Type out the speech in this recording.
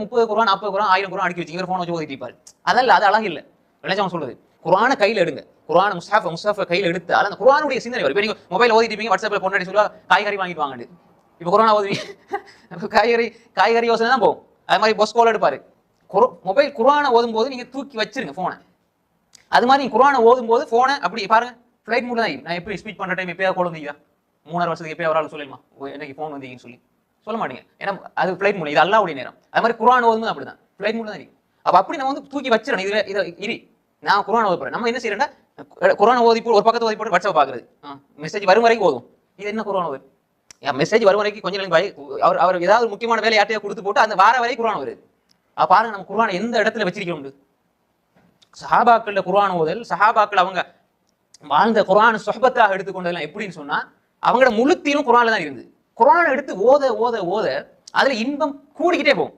30 குர்ஆன் 40 குர்ஆன் 1000 குர்ஆன் அடுக்கி வச்சு இவர் போன் வச்சு ஓதிட்டு இருப்பாரு. அதல்ல, அது அழகு இல்ல. விளையாட்டு சொல்றது குர்ஆனை கையில எடுங்க, குர்ஆன் முஸ்ஹஃப் கையில எடுத்தால் அந்த குர்ஆனுடைய சிந்தனை வரும். இப்போ நீங்க மொபைல் ஓதிட்டு இருப்பீங்க, வாட்ஸ்அப்ல பொண்ணாடி சொல்லுவா காய்கறி வாங்கிட்டு வாங்கன்னு. இப்போ குர்ஆனை ஓதுவீங்க, காய்கறி யோசனை தான் போகும். அது மாதிரி பொஸ் கோல் எடுப்பாரு. மொபைல் குர்ஆனை ஓதும் போது நீங்க தூக்கி வச்சிருங்க போனை. அது மாதிரி நீங்க குர்ஆனை ஓதும் போது போனை அப்படி பாருங்க, ஃபிளைட் மூட் தான். நான் எப்படி ஸ்பீச் பண்ற டைம் எப்பயாவது கோல் வந்தீங்க 3.5 வருஷத்துக்கு எப்பயாவது ஒரு ஆள் சொல்லிடுமா எனக்கு போன் வந்தீங்கன்னு சொல்லி சொல்ல மாட்டீங்க. ஏன்னா அது ஃபிளைட் மூட், இது அல்லாஹ்வுடைய நேரம். அது மாதிரி குர்ஆன் ஓதும் போது அப்படிதான் ஃபிளைட் மூட் தான் இருக்கு. அப்ப அப்படி நம்ம வந்து தூக்கி வச்சிடணும். இது இரு நான் குர்ஆன் ஓத போறேன். நம்ம என்ன செய்யறோம்னா குர்ஆன் ஓதி போட்டு ஒரு பக்கத்து ஓதி போட்டு வாட்ஸ்அப் பாக்குறது, மெசேஜ் வரும் வரைக்கும் ஓதும். இது என்ன குர்ஆன் ஓது? மெசேஜ் வரும் வரைக்கும் கொஞ்சம் அவர் ஏதாவது முக்கியமான வேலை யார்ட்டையா கொடுத்து போட்டு அந்த வார வரைக்கும் குர்ஆன் வருது. அப்ப பாருங்க நம்ம குர்ஆனை எந்த இடத்துல வச்சிருக்கோம். சஹாபாக்கள் குர்ஆன் ஓதல், சஹாபாக்கள் அவங்க வாழ்ந்த குர்ஆன் சுஹபத்தாக எடுத்துக்கொண்டதெல்லாம் எப்படின்னு சொன்னா அவங்களோட முழுத்தீரும் குர்ஆன்ல தான் இருந்தது. குர்ஆனை எடுத்து ஓத ஓத ஓத அதுல இன்பம் கூடிக்கிட்டே போகும்.